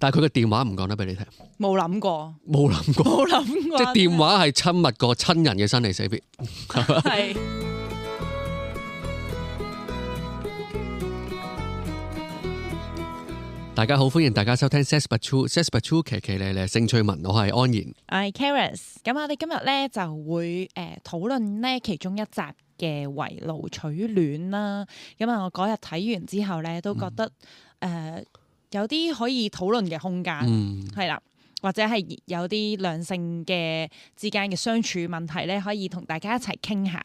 但係佢嘅電話唔講得俾你聽，冇諗過，冇諗過，冇諗過，即係電話係親密過親人嘅生離死別。係。大家好，歡迎大家收聽 Sex But True，Sex But True 奇奇咧咧性趣聞，我係安然，我係 Charis。咁我哋今日咧就會討論咧其中一集嘅圍爐取暖啦。咁啊，我嗰日睇完之後咧，都覺得有啲可以討論嘅空間，係啦、或者係有啲兩性嘅之間嘅相處問題咧，可以同大家一齊傾下。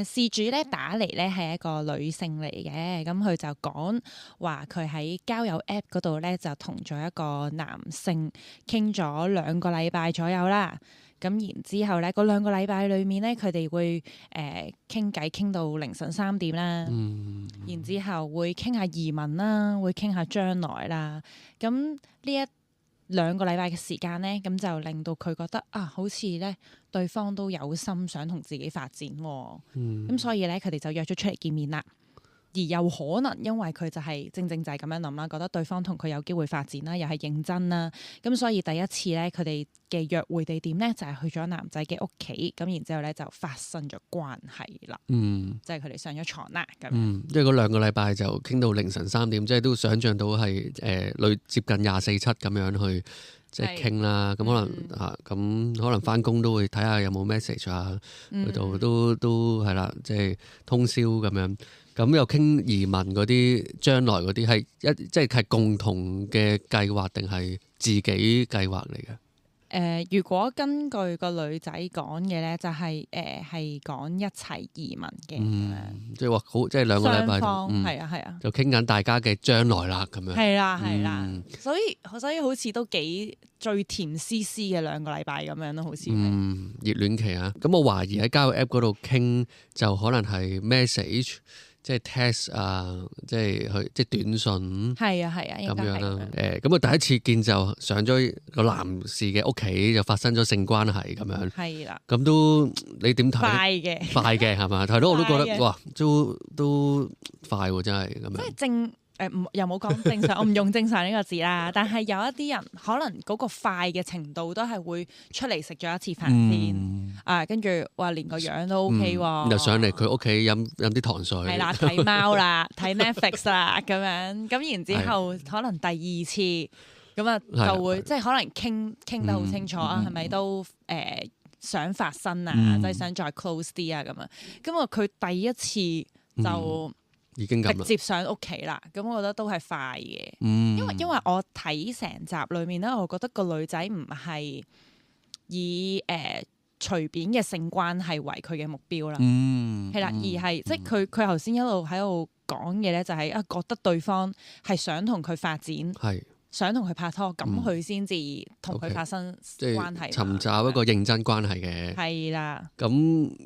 事主咧打嚟咧係一個女性嚟嘅，咁佢就講話佢喺交友 App 嗰度咧就同咗一個男性傾咗2個禮拜左右啦。咁然之後咧，嗰2個禮拜裏面咧，佢哋會傾偈傾到凌晨3點啦。然之後會傾下移民啦，會傾下將來啦。咁呢2個禮拜嘅時間咧，咁就令到佢覺得啊，好似咧對方都有心想同自己發展喎。咁所以咧，佢哋就約咗出嚟見面啦。而又可能因為佢就係正就係咁樣諗啦，覺得對方同佢有機會發展啦，又係認真啦。咁所以第一次咧，佢哋嘅約會地點咧就係去咗男仔嘅屋企。咁然之後咧就發生咗關係啦。即係佢哋上咗床啦。咁即係嗰2個禮拜就傾到凌晨3點，即係都想像到係接近24/7咁樣去即係傾啦。咁可能咁可能返工都會睇下有冇 message 啊，去到都係啦，即係通宵咁樣。咁又傾移民嗰啲，將來嗰啲係即係共同嘅計劃定係自己計劃嚟嘅？如果根據個女仔講嘅咧，就係講一齊移民嘅。即係話好，即係2個禮拜，係啊，就傾緊大家嘅將來啦，咁樣。係啦，所以好似都幾最甜絲絲嘅2個禮拜咁樣咯，好似。熱戀期啊！咁我懷疑喺交友 App 嗰度傾就可能係 message。即係 text 啊，即係短信，係啊，咁樣啦。咁啊第一次見就上咗個男士嘅屋企，就發生咗性關係咁樣。係啦。咁都你點睇？快嘅係嘛？睇到我都覺得哇，都快喎，真係咁樣。即係又冇講正常，我唔用正常呢個字啦。但係有一啲人可能嗰個快嘅程度都係會出嚟食咗一次飯先，跟住話連個樣都 OK 喎。又上嚟佢屋企飲啲糖水。係啦，睇貓啦，睇 Netflix 啦，咁樣。咁然之後可能第2次咁啊，就會即係可能傾得好清楚啊，係咪都想發生啊，即係想再 close 啲啊咁樣。咁啊，佢第一次就已經直接上屋企啦，咁我覺得都係快嘅。因為我睇成集裏面咧，我覺得個女仔唔係以隨便嘅性關係為佢嘅目標啦，係啦，而係即係佢頭先一路喺度講嘅咧，就係覺得對方係想同佢發展，想同佢拍拖，咁佢先至同佢發生關係，尋找一個認真關係嘅。係啦，咁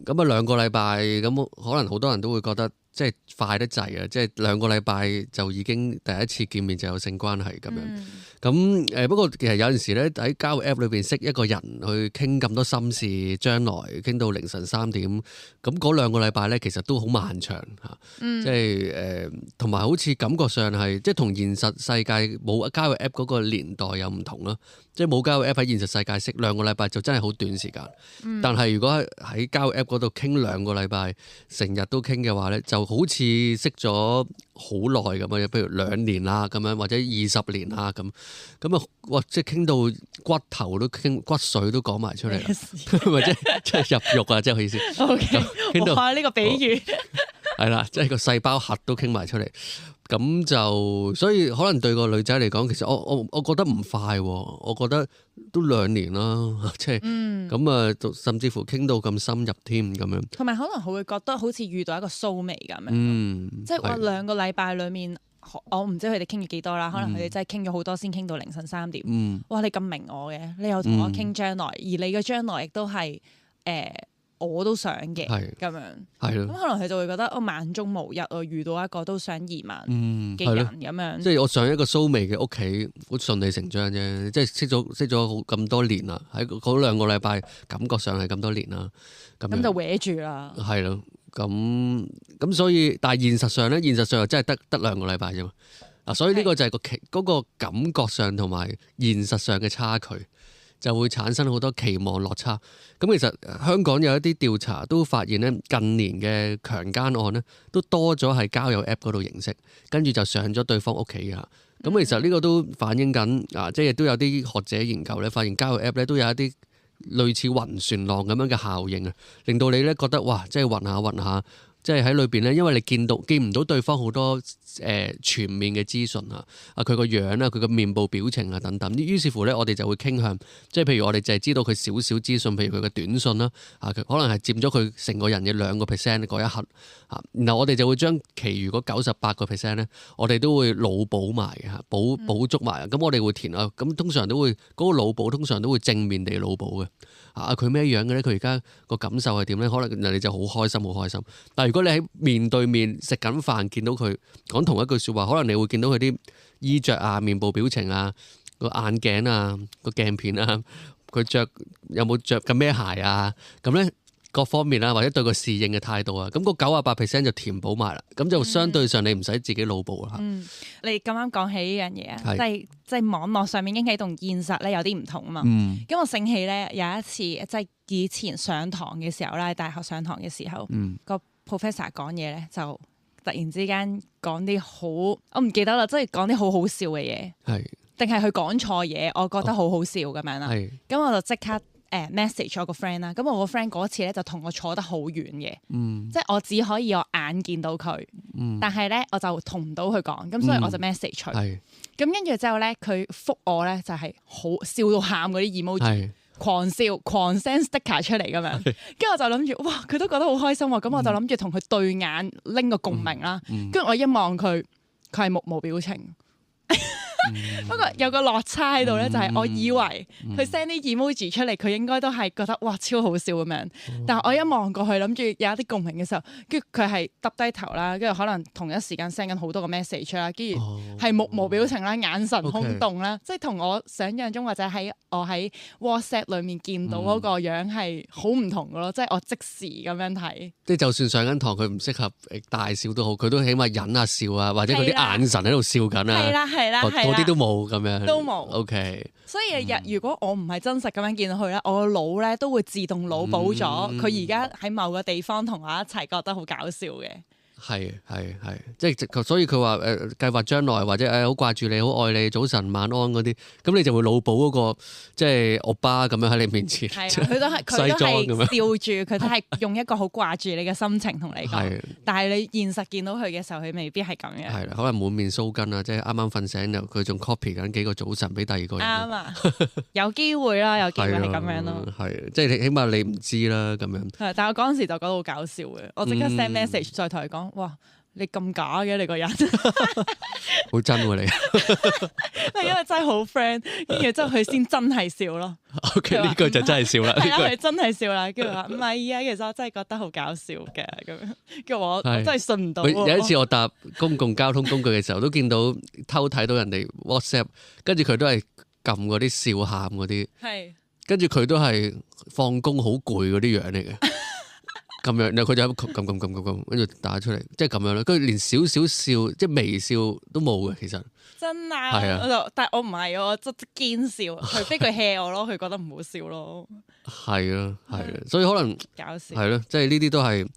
2個禮拜，咁可能好多人都會覺得。即係快得滯啊！即係2個禮拜就已經第一次見面就有性關係咁樣。咁不過其實有陣時咧喺交友 App 裏邊識一個人去傾咁多心事，將來傾到凌晨3點，咁嗰2個禮拜咧其實都好漫長嚇。即係同埋好似感覺上係即係同現實世界冇交友 App 嗰個年代有唔同啦。即係冇交友 App 喺現實世界識2個禮拜就真係好短時間。但係如果喺交友 App 嗰度傾2個禮拜，成日都傾嘅話咧，就好似識咗好耐咁樣，譬如2年啦咁樣，或者20年啦咁啊，哇！即係傾到骨頭都傾，骨髓都講埋出嚟啦，或者即係入肉啊，即係好意思。傾到呢個比喻係啦，即係個細胞核都傾埋出嚟。咁就所以可能對個女仔嚟講，其實我覺得唔快喎，我覺得都2年啦，即係咁啊，甚至乎傾到咁深入添咁樣。同埋可能佢會覺得好似遇到一個蘇眉咁樣，即係話2個禮拜裡面，我唔知佢哋傾咗幾多啦，可能佢哋真係傾咗好多先傾到凌晨3點。哇！你咁明我嘅，你又同我傾將來，而你嘅將來亦都係我都想嘅咁樣，咁可能佢就會覺得萬中無一，我遇到一個都想移民嘅人咁樣。即係我上一個蘇眉嘅屋企，好順理成章啫。即係識咗好咁多年啦，喺嗰2個禮拜，感覺上係咁多年啦。咁就搲住啦。係咯，咁所以，但係現實上咧，又真係得2個禮拜啫嘛。所以呢個就係嗰個感覺上同埋現實上嘅差距，就會產生好多期望落差。咁其實香港有一啲調查都發現咧，近年嘅強姦案咧都多咗係交友 App 嗰度認識，跟住就上咗對方屋企嘅。咁其實呢個都反映緊即係亦都有啲學者研究咧，發現交友 App 咧都有一啲類似暈船浪咁樣嘅效應啊，令到你咧覺得哇，即係暈下暈下。即係喺裏邊咧，因為你見唔到對方好多全面嘅資訊啊，佢個樣啊，佢個面部表情啊等等，於是乎咧，我哋就會傾向，即係譬如我哋淨係知道佢少少資訊，譬如佢嘅短信啦，佢可能係佔咗佢成個人嘅2% 嗰一刻，然後我哋就會將其餘嗰98%咧，我哋都會腦補埋嘅嚇，補足埋，咁我哋會填啊，咁通常都會嗰個腦補通常都會正面地腦補嘅。佢咩樣嘅咧？佢而家個感受係點咧？可能人哋就好開心，好開心。但係如果你喺面對面食緊飯，見到佢講同一句説話，可能你會見到佢啲衣着啊、面部表情啊、個眼鏡啊、個鏡片啊，佢有冇着緊咩鞋啊？咁咧各方面啊，或者對個侍應嘅態度啊，咁個98%就填補埋啦。咁就相對上你唔使自己腦補啦。你咁啱講起呢樣嘢啊，即係網絡上面驚喜同現實咧有啲唔同啊嘛。咁我醒起咧有一次，即係以前上堂嘅時候啦，大學上堂嘅時候，個 professor 講嘢咧就突然之間講啲好，我唔記得啦，即係講啲好好笑嘅嘢，定係佢講錯嘢，我覺得好好笑咁樣啦。咁我就即刻message 我個 friend 啦。咁我個 friend 嗰次咧就同我坐得好遠嘅，即係我只可以我眼見到佢，但係咧我就同唔到佢講，咁所以我就 message 佢。咁跟住之後咧，佢覆我咧就係好笑到喊嗰啲 emoji，狂笑狂 send sticker 出嚟咁樣。跟住我就諗住，哇！佢都覺得好開心喎。咁我就諗住同佢對眼拎個共鳴啦。跟住我一望佢，佢係目無表情。不過有個落差喺度咧，就係我以為佢 send 啲 emoji 出嚟，佢應該都係覺得哇超好笑咁樣。但係我一望過去，諗住有一啲共鳴嘅時候，跟住佢係耷低頭啦，跟住可能同一時間 send 緊好多個 message 啦，跟住係目無表情啦，眼神空洞啦，即係同我想象中或者我喺 WhatsApp 裏面見到嗰個樣係好唔同嘅咯，即係我即時咁樣睇。即係就算上緊堂佢唔適合大笑都好，佢都起碼忍下笑啊，或者佢啲眼神喺度笑緊啊。係啦。嗰啲都冇咁樣，都冇。OK。所以如果我唔係真實咁樣見到佢咧，我個腦咧都會自動腦補咗佢而家喺某個地方同我一齊，覺得好搞笑嘅。係，即係所以佢話計劃將來或者好掛住你，好愛你，早晨晚安嗰啲，咁你就會腦補嗰個即係歐巴咁樣喺你面前。佢都係笑住，佢都係用一個好掛住你嘅心情同你講。但係你現實見到佢嘅時候，佢未必係咁樣。係啦，可能滿面鬚根啊，即係啱啱瞓醒又佢仲 copy 緊幾個早晨俾第二個人。啱啊，有機會啦，有機會係咁樣咯。係，即係起碼你唔知啦咁樣。但係我嗰陣時就覺得好搞笑嘅，我即刻 send message 再同佢講。哇！你咁假嘅你個人，好真喎你，因為真係好 friend，跟住之後佢先真係笑咯。OK，呢句就真係笑啦。係啦，佢真係笑啦。跟住話唔係啊，其實我真係覺得好搞笑嘅咁樣。跟住我真係信唔到。有一次我搭公共交通工具嘅時候，都見到偷睇到人哋 WhatsApp，跟住佢都係撳嗰啲笑喊嗰啲，跟住佢都係放工好攰嗰啲樣嚟嘅。咁樣，然後佢就咁，跟住打出嚟，即係咁樣咯。跟住連少少笑，即係微笑都冇嘅，其實。真啊！係啊，但係我唔係，我真堅笑，除非佢 hea 我咯，佢覺得唔好笑咯。係啊，所以可能搞笑係咯，即係呢啲都係。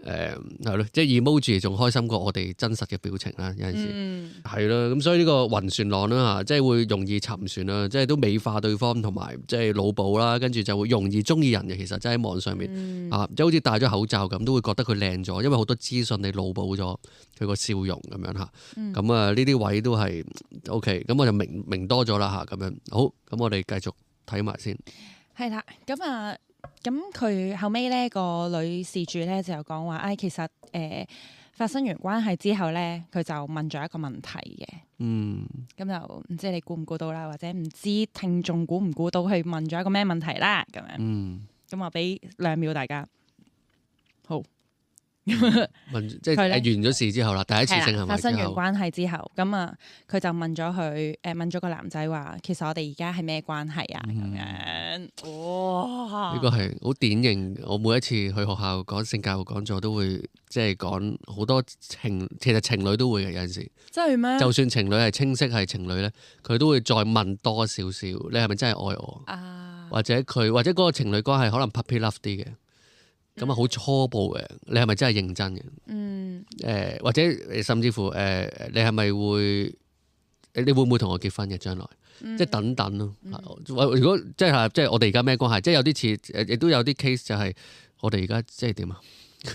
係咯，即係 emoji 仲開心過我哋真實嘅表情啦，有陣時係咯，咁所以呢個暈船浪啦嚇，即係會容易沉船啦，即係都美化對方同埋即係腦補啦，跟住就會容易中意人嘅。其實即係喺網上面即係好似戴咗口罩咁，都會覺得佢靚咗，因為好多資訊你腦補咗佢個笑容咁樣嚇。咁啊呢啲位都係 OK，咁我就明多咗啦嚇。咁樣好，咁我哋繼續睇埋先。係啦，咁啊。咁佢後尾咧個女事主咧就講話，其實發生完關係之後咧，佢就問咗一個問題嘅。咁就唔知你估唔估到啦，或者唔知聽眾估唔估到佢問咗一個咩問題啦，咁樣。咁我俾2秒大家。好，問即係佢呢完咗事之後啦，第一次性行為發生完之後，關係之後，咁啊佢就問咗佢問咗個男仔話，其實我哋而家係咩關係啊？咁樣，哇！呢個係好典型。我每一次去學校講性教育講座都會即係講好多其實情侶都會嘅有陣時，真係咩？就算情侶係清晰係情侶咧，佢都會再問多少少，你係咪真係愛我？啊，或者嗰個情侶關係可能 puppy love 啲嘅，咁啊好初步嘅，你係咪真係認真嘅？嗯，或者甚至乎你係咪會你會唔會同我結婚嘅將來？即係等等咯。如果即係我哋而家咩關係？即係有啲似亦都有啲 case 就係我哋而家即係點啊？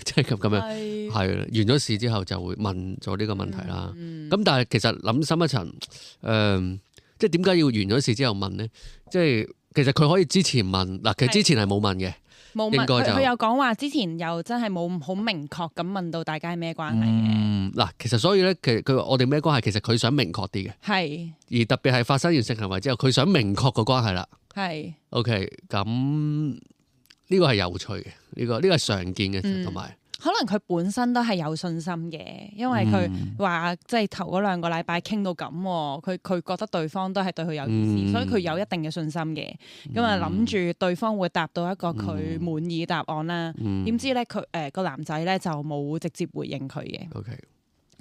即係咁樣係完咗事之後就會問咗呢個問題啦。咁但係其實諗深一層，即係點解要完咗事之後問呢？即係其實佢可以之前問嗱，其實之前係冇問嘅。冇問佢有講話之前又真係冇好明確咁問到大家係咩關係嘅。嗱，其實所以咧，其實佢話我哋咩關係，其實佢想明確啲嘅。係。而特別係發生完性行為之後，佢想明確個關係啦。係。OK，咁呢個係有趣嘅，呢個係常見嘅，同埋。可能佢本身都係有信心嘅，因為佢話即係頭嗰2個禮拜傾到咁，佢覺得對方都係對佢有意思，所以佢有一定嘅信心嘅。咁啊諗住對方會答到一個佢滿意答案啦。點知咧佢個男仔咧就冇直接回應佢嘅。OK，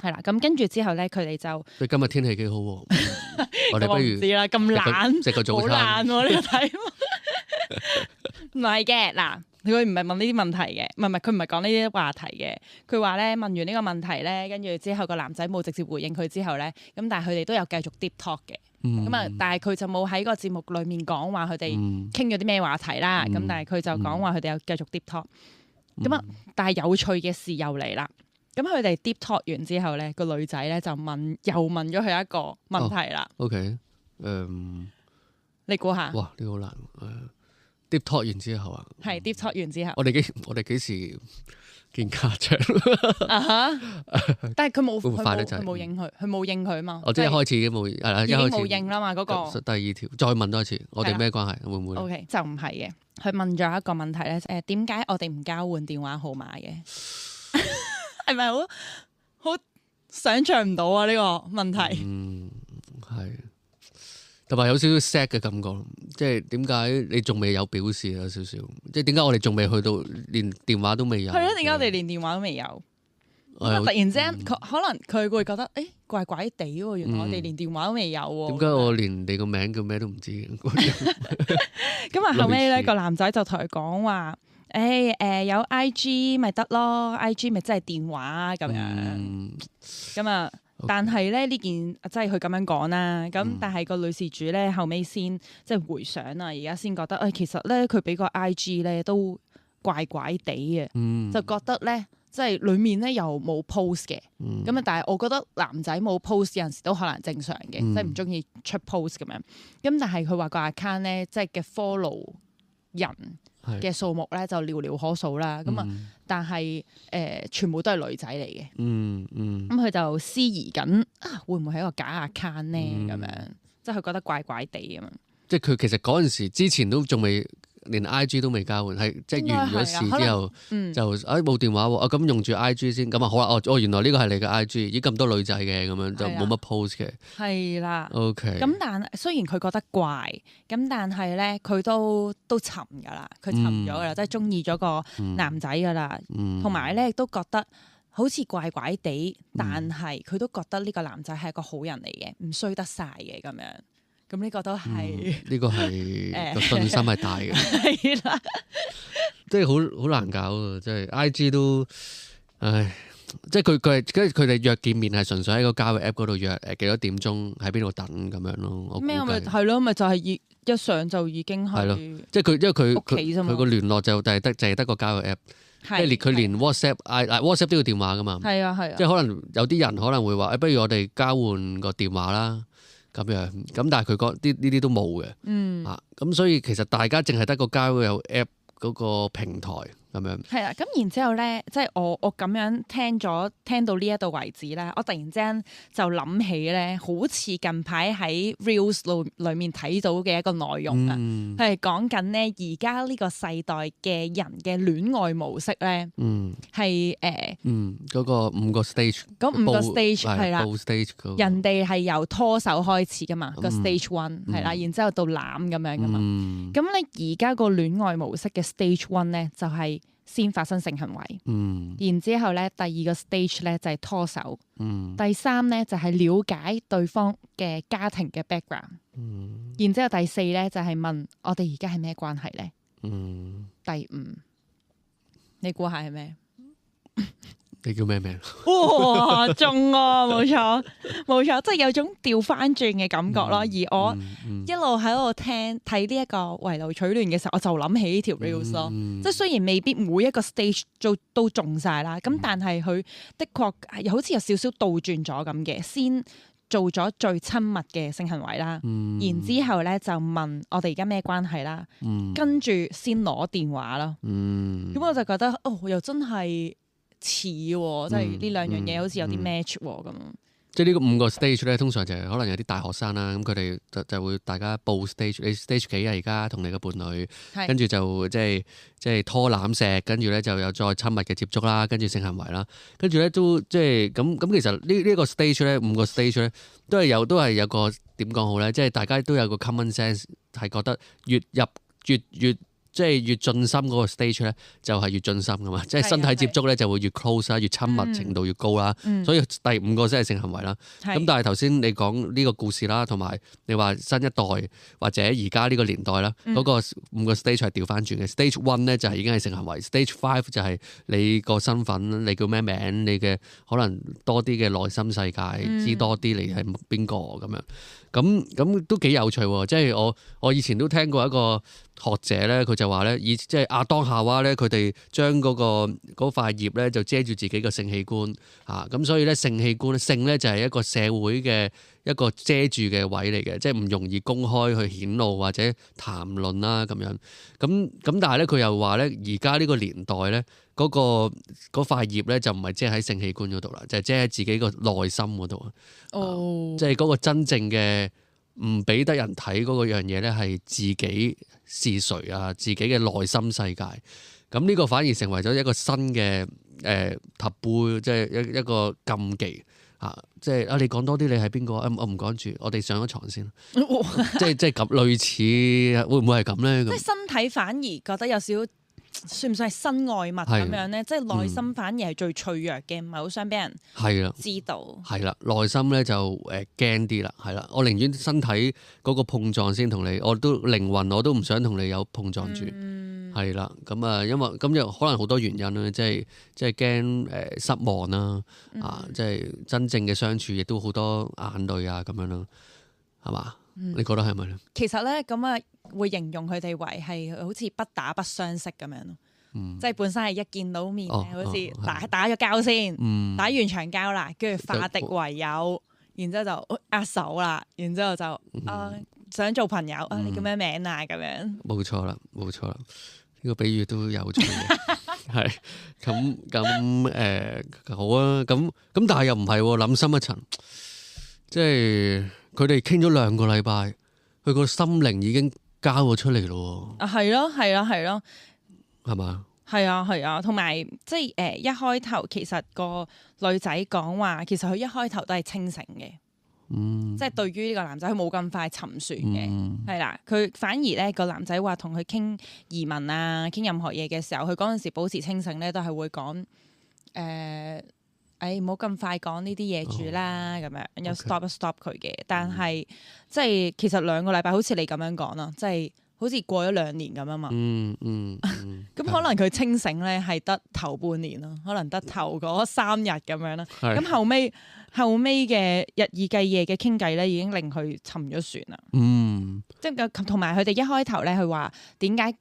係啦，咁跟住之後咧，佢哋就今日天氣幾好喎，我哋不如知啦，咁懶食個早餐。好懶喎呢個題目，唔係嘅嗱。佢唔係問呢啲問題嘅，唔係佢唔係講呢啲話題嘅。佢話咧問完呢個問題咧，跟住之後個男仔冇直接回應佢之後咧，咁但係佢哋都有繼續 deep talk 嘅。咁啊，但係佢就冇喺個節目裡面講話佢哋傾咗啲咩話題啦。咁但係佢就講話佢哋有繼續 deep talk。咁啊，但係有趣嘅事又嚟啦。咁佢哋 deep talk 完之後咧，個女仔咧就又問咗佢一個問題啦。OK，你估下？哇，呢個好難。deep talk 完之後啊，係 deep talk 完之後，我哋幾時見家長？但係佢冇，會唔會快得滯？佢冇應佢，佢冇應佢嘛。我即係一開始已經冇，係啦，已經冇應啦嘛。嗰個第二條再問多一次，我哋咩關係？會唔會 ？OK，就唔係嘅。佢問咗一個問題咧，點解我哋唔交換電話號碼嘅？係咪好想像唔到啊？呢個問題。係。同埋有少少 sad 嘅感覺，即係點解你仲未有表示有少少？即係點解我哋仲未去到連電話都未有？係咯，點解我哋連電話都未有？突然之間，可能佢會覺得，怪怪地喎，原來我哋連電話都未有喎。點解我連你個名叫咩都唔知？咁啊，後尾咧個男仔就同佢講話，有 IG 咪得咯，IG 咪真係電話咁樣。咁啊。但係咧呢件即係佢咁樣講啦，咁但係個女事主咧後尾先即係回想啊，而家先覺得其實咧佢俾個 IG 咧都怪怪地嘅，就覺得咧即係裡面咧又冇 post 嘅，咁啊但係我覺得男仔冇 post 有陣時都可能正常嘅，即係唔中意出 post 咁樣，咁但係佢話個 account 咧即係嘅 follow 人嘅數目咧就寥寥可數啦，咁啊，但係全部都係女仔嚟嘅，咁佢就思疑緊會唔會係一個假 account 咧？咁樣，即係佢覺得怪怪地咁樣。即係佢其實嗰陣時之前都仲未連 IG 都未交換，係即係完咗事之後就冇電話喎，咁用住 IG 先，咁啊好啦，原來呢個係你嘅 IG，咦咁多女仔嘅咁樣就冇乜 post 嘅。係啦。OK。咁但係雖然佢覺得怪，咁但係咧佢都沉㗎啦，佢沉咗㗎啦，即係中意咗個男仔㗎啦，同埋咧亦都覺得好似怪怪地，但係佢都覺得呢個男仔係一個好人嚟嘅，唔衰得晒嘅咁樣。咁呢個都係呢個係個信心係大嘅，係啦，即係好難搞啊！即係 IG 都，唉，即係佢哋約見面係純粹喺個交友 app 嗰度約幾多點鐘喺邊度等咁樣咯。咩咪係咯，咪就係一上就已經係咯，即係因為佢個聯絡就係得個交友 app，即係佢連 WhatsApp 都要電話噶嘛。係啊，即係可能有啲人可能會話，不如我哋交換個電話啦。咁樣，咁但係佢講呢啲都冇嘅，咁所以其實大家淨係得個交友 app 嗰個平台咁樣。係啦，咁然之後咧，即係我咁樣聽到呢一度為止咧，我突然之間就諗起咧，好似近排喺 Reels 裏面睇到嘅一個內容啊，係講緊咧而家呢個世代嘅人嘅戀愛模式咧，係嗰個5個 stage，嗰5個 stage 係啦， stage 人哋係由拖手開始噶嘛，個 stage 1係啦，然之後到攬咁樣噶嘛，咁咧而家個戀愛模式嘅 stage 1咧就係先發生性行為，然之後咧第二個 stage 咧就係拖手，第3咧就係了解對方嘅家庭嘅 background，然之後第4咧就係問我哋而家係咩關係咧，第5你估下係咩？你叫咩名？哇，中啊，冇錯，即係有種調翻轉嘅感覺咯。而我一路喺度睇呢一個圍爐取暖嘅時候，我就諗起呢條 reels 咯。即係雖然未必每一個 stage 都中晒啦，咁但係佢的確好似有少少倒轉咗咁嘅，先做咗最親密嘅性行為啦，然之後咧就問我哋而家咩關係啦，跟住先攞電話咯。咁我就覺得又真係似喎，即係呢兩樣嘢好似有啲 match 喎咁。即係呢個5個 stage 咧，通常就係可能有啲大學生啦，咁佢哋就會大家報 stage，你 stage 幾啊？而家同你嘅伴侶，跟住就即係拖攬錫，跟住咧就有再親密嘅接觸啦，跟住性行為啦，跟住咧都即係咁。其實呢個 stage 咧，5個 stage 咧都係有個點講好咧，即係大家都有個 common sense 係覺得越入越即係越進心嗰個 stage 咧，就係越進心噶嘛，即係身體接觸咧就會越 close 啦，越親密程度越高啦，所以第5個先係性行為啦。咁但係頭先你講呢個故事啦，同埋你話新一代或者而家呢個年代啦，嗰個5個 stage 係調翻轉嘅。Stage 1咧就係已經係性行為，Stage 5就係你個身份，你叫咩名，你嘅可能多啲嘅內心世界，知多啲你係邊個咁樣。咁都幾有趣喎！即係我以前都聽過一個學者咧，佢就話咧，即係亞當夏娃咧，佢哋將嗰塊葉咧就遮住自己嘅性器官嚇，咁所以咧性器官性咧就係一個社會嘅一個遮住嘅位嚟嘅，即係唔容易公開去顯露或者談論啦咁樣。咁但係咧佢又話咧，而家呢個年代咧嗰塊葉咧就唔係遮喺性器官嗰度啦，就係遮喺自己個內心嗰度。即係嗰個真正嘅唔俾得人睇嗰個樣嘢咧，係自己是誰啊，自己嘅內心世界。咁呢個反而成為咗一個新嘅taboo，即係一個禁忌啊！即係你講多啲，你係邊個？我唔講住，我哋上咗床先。即係咁類似，會唔會係咁咧？即係身體反而覺得有少少。算唔算係身外物咁樣咧？即係內心反而係最脆弱嘅，唔係好想俾人知道。係啦，內心咧就驚啲啦，係啦。我寧願身體嗰個碰撞先同你，我都靈魂我都唔想同你有碰撞住。係啦，咁啊，因為咁又可能好多原因啦，即係驚失望啦，即係真正嘅相處亦都好多眼淚啊咁樣咯，係嘛？你覺得係咪咧？其實咧咁啊，會形容佢哋為係好似不打不相識咁樣咯，即係本身係一見到面好似打咗交先，打完場交啦，跟住化敵為友，然之後就握手啦，然之後就想做朋友你叫咩名啊？咁樣。冇錯啦，呢個比喻都有趣嘅，係咁好啊，咁但係又唔係喎，諗深一層，即係佢哋傾咗2個禮拜，佢個心靈已經交咗出嚟咯喎。係咯，係嘛？係啊，同埋即係一開頭其實個女仔講話，其實佢一開頭都係清醒嘅。即係對於呢個男仔，佢冇咁快沉船嘅，係啦。佢反而咧個男仔話同佢傾移民啊，傾任何嘢嘅時候，佢嗰陣時保持清醒咧，都係會講唔好咁快講呢啲嘢住啦，咁樣有 stop 一 stop 佢嘅。但係即係其實2個禮拜，好似你咁樣講啦，即係好似過咗2年咁啊嘛。咁可能佢清醒咧係得頭半年咯，可能得頭嗰3日咁樣啦。咁後尾嘅日以繼夜嘅傾偈咧，已經令佢沉咗船啦。即係同埋佢哋一開頭咧，佢話點解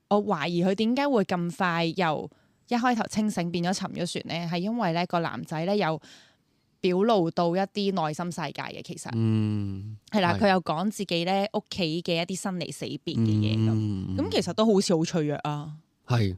我懷疑佢點解會咁快由一開頭清醒變咗沉咗船咧？係因為咧個男仔咧有表露到一啲內心世界嘅，其實係啦，佢又講自己咧屋企嘅一啲生離死別嘅嘢咁，其實都好似好脆弱啊。係，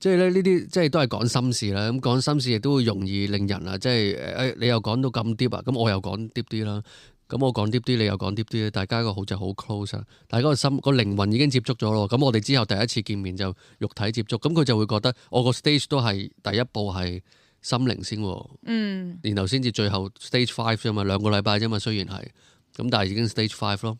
即係咧呢啲即係都係講心事啦。咁講心事亦都會容易令人啊，即係你又講到咁 deep 啊，咁我又講 deep 啲啦。咁我講 deep 啲，你又講 deep啲，大家個好就好 close 啊！大家個心個靈魂已經接觸咗咯。咁我哋之後第一次見面就肉體接觸，咁佢就會覺得我個 stage 都係第一步係心靈先，然後先至最後 stage 5啫嘛，2個禮拜啫嘛，雖然係咁，但係已經 stage 5咯，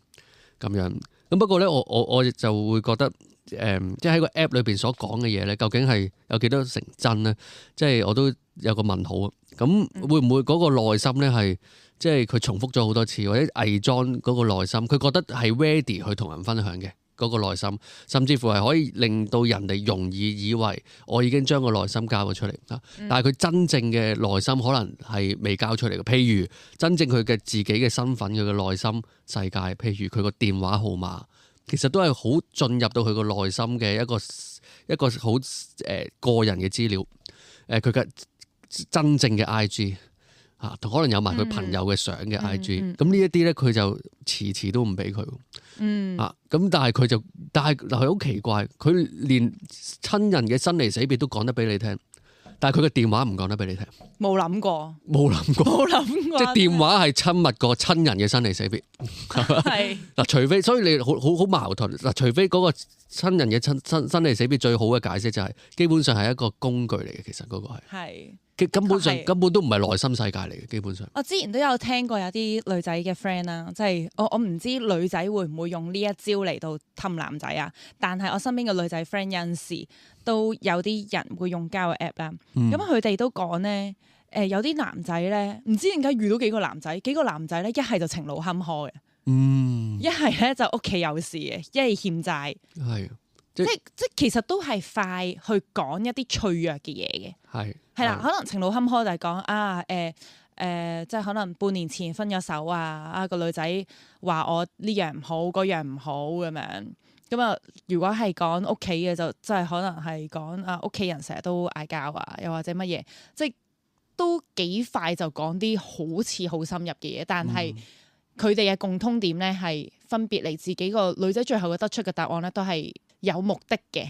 咁樣。咁不過咧，我就會覺得即係喺個 app 裏邊所講嘅嘢咧，究竟係有幾多成真咧？即係我都有個問號啊！咁會唔會嗰個內心咧係？即係佢重複咗好多次，或者偽裝嗰個內心，佢覺得係 ready 去同人分享嘅嗰個內心，甚至乎係可以令到人哋容易以為我已經將個內心交咗出嚟。但係佢真正嘅內心可能係未交出嚟嘅。譬如真正佢嘅自己嘅身份，佢嘅內心世界，譬如佢個電話號碼，其實都係好進入到佢個內心嘅一個好個人嘅資料。佢嘅真正嘅 IG。可能有埋佢朋友嘅相嘅 IG，咁呢一啲咧佢就遲都唔俾佢。咁但係佢好奇怪，佢連親人嘅生離死別都講得俾你聽，但係佢嘅電話唔講得俾你聽。冇諗過，即係電話係親密過親人嘅生離死別。係嗱，除非所以你好矛盾嗱，除非嗰個親人嘅生離死別最好嘅解釋就係基本上係一個工具嚟嘅，其實嗰個係。根本都唔係內心世界嚟嘅，基本上。我之前都有聽過有啲女仔嘅 friend 啦，即係我唔知女仔會唔會用呢一招嚟到氹男仔啊？但係我身邊嘅女仔 friend 有陣時都有啲人會用交友 app 啦。咁佢哋都講咧，有啲男仔咧，唔知點解遇到幾個男仔咧，一係就情路坎坷嘅，一係咧就屋企有事嘅，一係欠債。係。即其實都係快去講一啲脆弱嘅嘢嘅，係啦，可能情路坎坷就係講即係可能半年前分咗手啊，個女仔話我呢樣唔好，嗰樣唔好咁樣，咁啊如果係講屋企嘅就即係可能係講屋企人成日都嗌交啊，又或者乜嘢，即係都幾快就講啲好似好深入嘅嘢，但係佢哋嘅共通點咧係分別嚟自己個女仔最後嘅得出嘅答案咧都係有目的嘅，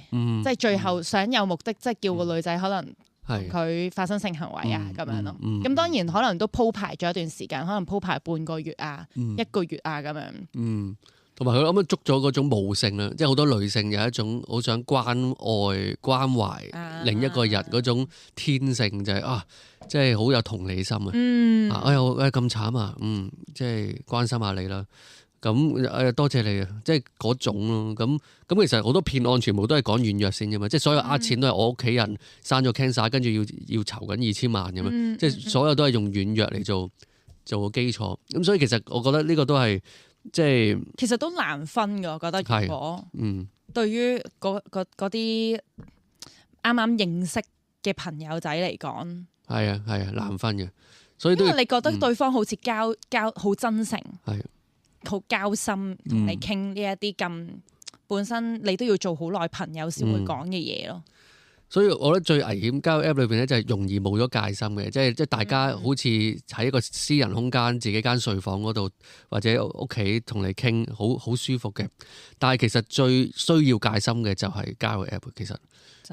即係最後想有目的，即係叫個女仔可能同佢發生性行為啊咁樣咯。咁當然可能都鋪排咗一段時間，可能鋪排半個月啊、1個月啊咁樣。同埋佢啱啱捉咗嗰種母性啦，即係好多女性有一種好想關愛關懷另一個人嗰種天性，就係即係好有同理心啊。哎呀咁慘啊，即係關心下你啦。咁多謝你啊！即係嗰種咯。咁其實好多騙案全部都係講軟弱先嘅嘛。即係所有呃錢都係我屋企人生咗 cancer，跟住要籌緊2000萬咁樣。即係所有都係用軟弱嚟做個基礎。咁所以其實我覺得呢個都係即係其實都難分㗎。我覺得如果對於嗰啲啱啱認識嘅朋友仔嚟講，係啊難分嘅。所以因為你覺得對方好似交好真誠，好交心同你傾呢一啲咁本身你都要做好耐朋友先會講嘅嘢咯。所以我覺得最危險交友 app 裏邊咧就係容易冇咗戒心嘅，即係大家好似喺一個私人空間自己間睡房嗰度或者屋企同你傾，好舒服嘅。但係其實最需要戒心嘅就係交友 app。其實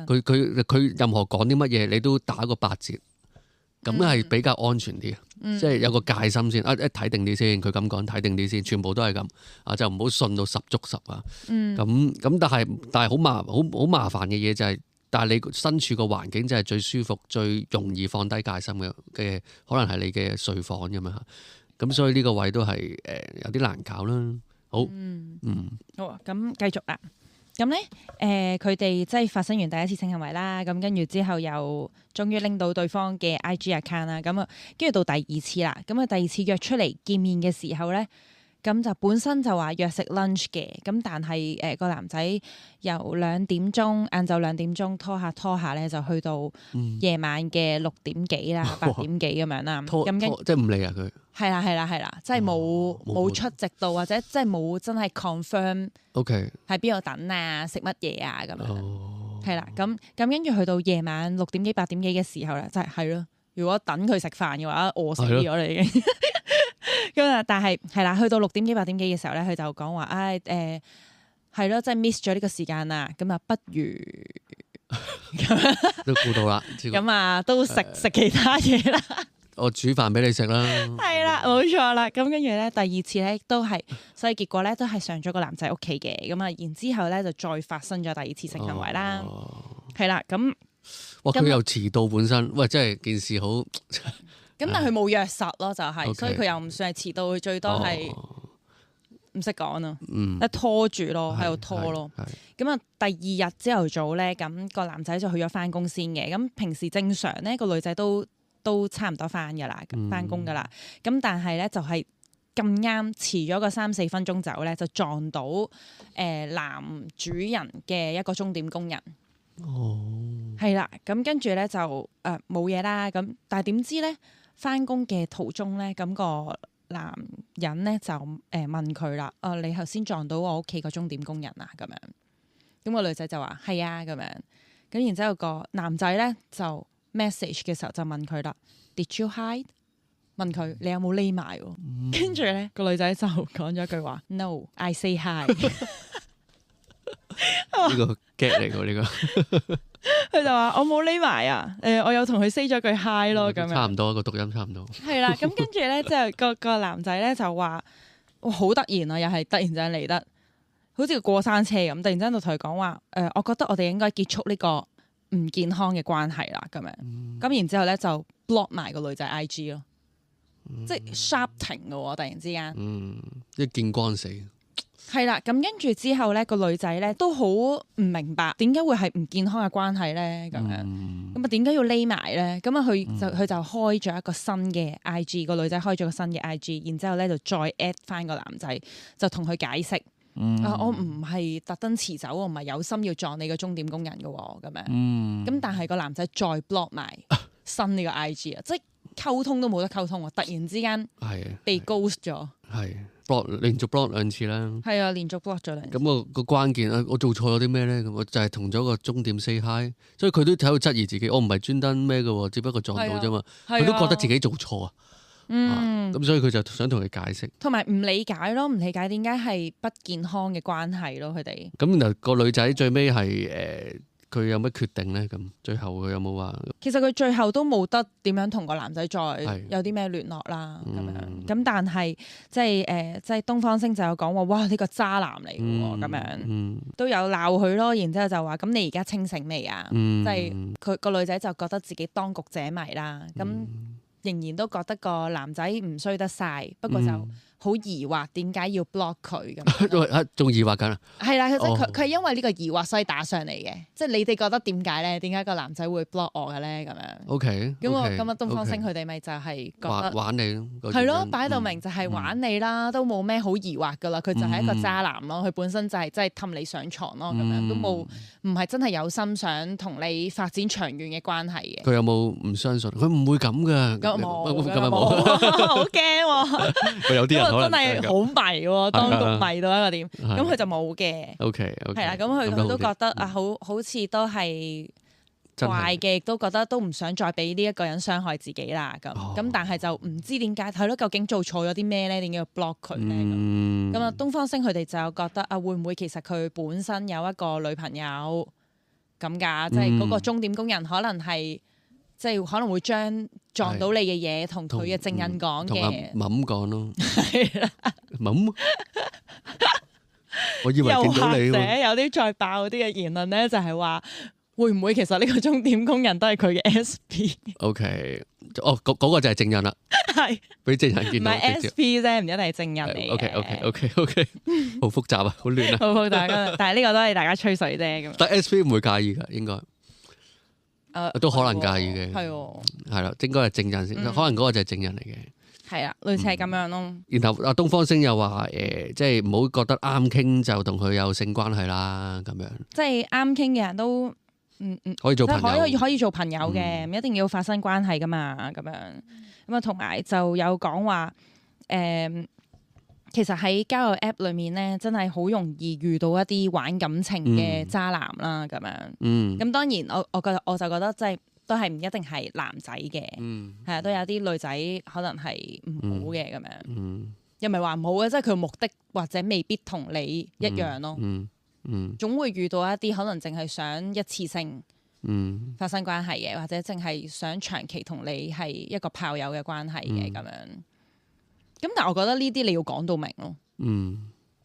佢任何講啲乜嘢你都打個8折。咁係比較安全啲，即係有個戒心先。睇定啲先，佢咁講睇定啲先，全部都係咁就唔好信到10足10啊。咁但係好麻煩嘅嘢就係，但係你身處個環境就係最舒服、最容易放低戒心嘅，可能係你嘅睡房咁樣。咁所以呢個位都係有啲難搞啦。好，好啊，咁繼續啦。咁咧，佢哋即係發生完第一次性行為啦，咁跟住之後又終於拎到對方嘅 IG account 啦，咁啊，跟住到第二次啦，咁啊第二次約出嚟見面嘅時候咧，咁就本身就話約食 lunch 嘅，咁但係個男仔由晏晝2點鐘拖下咧，就去到夜晚嘅6點幾啦、8點幾咁樣啦，咁即係唔理啊佢。係啦，即係冇出席到，或者即係冇真係 confirm。OK。喺邊度等啊？食乜嘢啊？咁樣。係啦，咁跟住去到夜晚6點幾、8點幾嘅時候咧，就係咯。如果等佢食飯嘅話，餓死咗你已經。咁啊，但係啦，去到6點幾、8點幾嘅時候咧，佢就講話，係咯，即係 miss 咗呢個時間啦。咁啊，不如都估到啦。咁啊，都食其他嘢啦。我煮飯俾你食啦。係啦，冇錯啦。咁跟住咧，第二次咧都係，所以結果咧都係上咗個男仔屋企嘅。咁啊，然之後咧就再發生咗第二次性行為啦。係啦，咁哇，佢又遲到本身，喂，真係件事好。咁但係佢冇約實咯，就係， OK 所以佢又唔算係遲到，佢最多係唔識講啊，嗯，拖住咯，喺度拖咯。係咁啊，第二日朝頭早咧，咁個男仔就去咗翻工先嘅。咁平時正常咧，個女仔都差唔多翻噶啦，翻工噶啦。咁但係咧就係咁啱遲咗個3-4分鐘走咧，就撞到男主人嘅一個鐘點工人。哦，係啦，咁跟住咧就冇嘢啦。咁但係點知咧翻工嘅途中咧，咁個男人咧就問佢啦，你頭先撞到我屋企個鐘點工人啊？咁樣，咁個女仔就話係啊，咁樣。咁然之後個男仔咧就 message 嘅時候就問佢啦，Did you hide？ 問佢你有冇匿埋？跟住咧個女仔就講咗一句話，No，I say hi。呢個 get 嚟㗎呢個。佢就話我冇匿埋啊，我有同佢 say 咗句 hi 咯，咁樣差唔多個讀音差唔多。係啦，咁跟住咧之後個男仔咧就話，哇好突然啊，又係突然間嚟得，好似過山車咁，突然間就同佢講話，我覺得我哋應該結束呢個唔健康嘅關係啦，咁樣，咁然之後咧就 block 埋個女仔 IG 咯，即係 sharp 停嘅喎，突然之間，一見光死。係啦，咁跟住之後咧，個女仔咧都好唔明白點解會係唔健康嘅關係咧，咁樣，咁啊點解要匿埋咧？咁啊佢就開咗一個新嘅 IG，個女仔開咗個新嘅 IG，然之後咧就再 at 翻個男仔，就同佢解釋，我唔係特登遲走，我唔係有心要撞你個鐘點工人嘅喎，咁樣，咁但係個男仔再 block 埋新呢個 IG 啊，即係溝通都冇得溝通喎，突然之間被 ghost 咗。係 block 連續 block 2次啦，係啊，連續 block 咗2次。咁個關鍵啊，我做錯咗啲咩咧？咁我就係同咗個終點 say hi，所以佢都喺度質疑自己，我唔係專登咩嘅喎，只不過撞到啫嘛，佢都覺得自己做錯啊。咁所以佢就想同佢解釋，同埋唔理解咯，唔理解點解係不健康嘅關係咯，佢哋。咁然後個女仔最尾係佢有乜決定咧？咁最後佢有冇話？其實佢最後都冇得點樣同個男仔再有啲咩聯絡啦，咁樣。咁但係即係東方星就有講話，哇呢個渣男嚟嘅喎，咁樣都有鬧佢咯。然之後就話咁你而家清醒未啊？即係佢個女仔就覺得自己當局者迷啦，咁仍然都覺得個男仔唔衰得晒，不過就好疑惑點解要 block 佢咁。仲疑惑緊啊？係啦，即係佢係因為呢個疑惑所以打上嚟嘅，即係你哋覺得點解咧？點解個男仔會 block 我嘅咧？咁樣。OK。咁啊，東方星佢哋咪就係覺得玩你咯。係咯，擺到明就係玩你啦，都冇咩好疑惑噶啦。佢就係一個渣男咯，佢本身就係真係氹你上床咯，咁樣都冇，唔係真係有心想同你發展長遠嘅關係嘅。佢有冇唔相信？佢唔會咁噶。咁冇，好驚喎。佢有啲人真係好迷喎，當局迷到一個點，咁佢就冇嘅。OK，係啦，咁佢都覺得啊，好似都係怪嘅，亦都覺得都唔想再俾呢一個人傷害自己啦。咁但係就唔知點解係咯，究竟做錯咗啲咩咧？點解要 block 佢咧？咁啊，東方星佢哋就覺得啊，會唔會其實佢本身有一個女朋友咁㗎？即係嗰個鐘點工人可能係。即係可能會將撞到你嘅嘢同佢嘅證人講嘅，同阿冧講咯。係啦，冧，我以為見到你。又或者有啲再爆啲嘅言論咧，就係話會唔會其實呢個鐘點工人都係佢嘅 SP？OK， 嗰個就係證人啦。係俾證人見到。唔係 SP 啫，唔一定係證人嚟嘅。OK，好複雜啊，好亂啊。好複雜，但係呢個都係大家吹水啫。咁但 SP 唔會介意㗎，應該。都可能介意嘅，係啦，應該係證人先，可能嗰個就係證人嚟嘅，係啦，類似係咁樣咯。然後阿東方星又話即係唔好覺得啱傾就同佢有性關係啦，咁樣。即係啱傾嘅人都可以做朋友，可以做朋友嘅，唔一定要發生關係噶嘛，咁樣。咁啊，同埋就有講話其實喺交友 App 裏面咧，真係好容易遇到一啲玩感情嘅渣男啦，咁樣。咁當然我就覺得即係都係唔一定係男仔嘅，係啊，都有啲女仔可能係唔好嘅咁樣。又唔係話唔好嘅，即係佢目的或者未必同你一樣咯。總會遇到一啲可能淨係想一次性發生關係嘅，或者淨係想長期同你係一個炮友嘅關係嘅咁樣。咁但係我覺得呢啲你要講到明咯。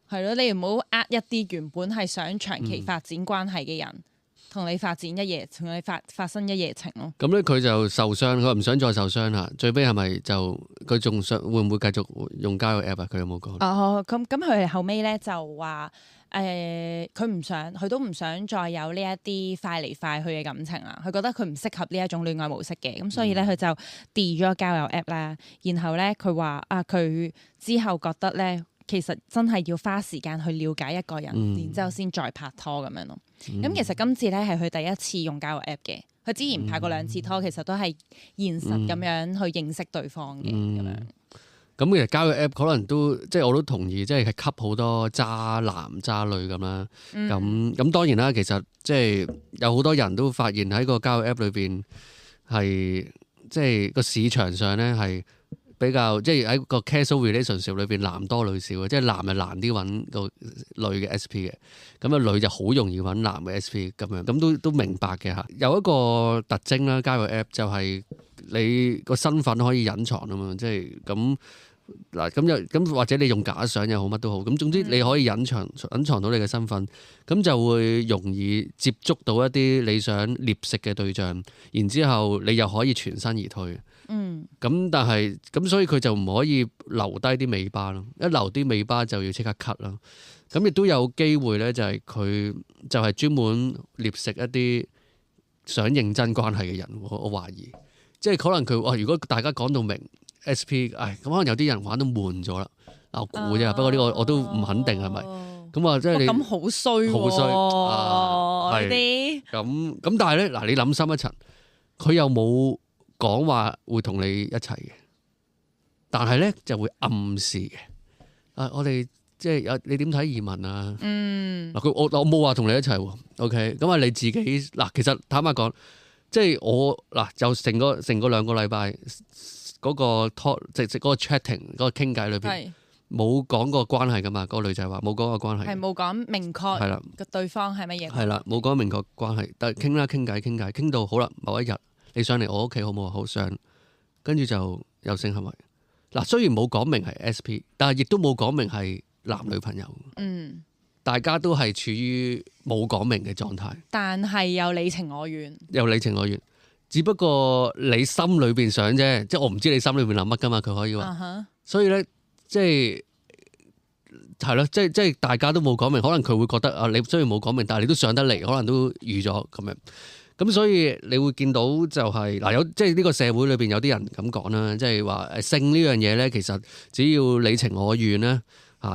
係咯，你唔好一啲原本係想長期發展關係嘅人，同你發展一夜，同你發生一夜情咯。咁咧佢就受傷，佢唔想再受傷啦。最尾係咪就佢仲想會唔會繼續用交友 app 啊？佢有冇講？咁佢後尾咧就話佢都唔想再有呢一啲快嚟快去嘅感情啦。佢覺得佢唔適合呢一種戀愛模式嘅，咁所以咧佢就 delete 咗交友 app 啦。然後咧佢話佢之後覺得咧，其實真係要花時間去了解一個人，然之後先再拍拖咁樣咯。咁其實今次咧係佢第一次用交友 app 嘅，佢之前拍過2次拖，其實都係現實咁樣去認識對方嘅咁樣。咁其實交友 app 可能都即係我都同意，即係吸好多渣男渣女咁啦。咁當然啦，其實即係有好多人都發現喺個交友 app 裏邊係即係個市場上咧係比較即係喺個 casual relationship 裏邊男多女少嘅，即係男係難啲揾到女嘅 SP 嘅，咁啊女就好容易揾男嘅 SP 咁樣，咁都明白嘅嚇。有一個特徵啦，交友 app 就係你個身份可以隱藏啊嘛，即係咁嗱咁或者你用假相又好乜都好，咁總之你可以隱藏到你嘅身份，咁就會容易接觸到一啲你想獵食嘅對象，然之後你又可以全身而退。咁但係咁所以佢就唔可以留低啲尾巴咯，一留啲尾巴就要即刻 cut 啦。咁亦都有機會咧，就係佢就係專門獵食一啲想認真關係嘅人。我懷疑，即係可能佢如果大家講到明 SP， 咁可能有啲人玩到悶咗啦。我估啫，不過呢個我都唔肯定係咪。咁啊，即係你咁好衰，好衰啲。咁但係咧嗱，你諗深一層，佢又冇講話會同你一齊嘅，但係咧就會暗示嘅。我哋即係你點睇移民啊？嗱，我冇話同你一齊喎。OK，咁你自己嗱，其實坦白講，即係我嗱就成個2個禮拜嗰個 talk 即係嗰個 chatting 嗰個傾偈裏邊冇講過關係噶嘛？嗰個女仔話冇講過關係，係冇講明確係啦，個對方係乜嘢？係啦，冇講明確關係，但係傾偈傾到好啦，某一日。你上嚟我屋企好唔好？好上，跟住就有性行為。嗱，雖然冇講明係 SP， 但係亦都冇講明係男女朋友。大家都係處於冇講明嘅狀態。但係有你情我願。只不過你心裏邊想啫，即係我唔知你心裏邊諗乜噶嘛。佢可以話，所以咧，即係咯，即係大家都冇講明，可能佢會覺得你雖然冇講明，但係你都上得嚟，可能都預咗咁樣。咁所以你會見到就係有即係呢個社會裏邊有啲人咁講啦，即係話性呢樣嘢咧，其實只要你情我願咧，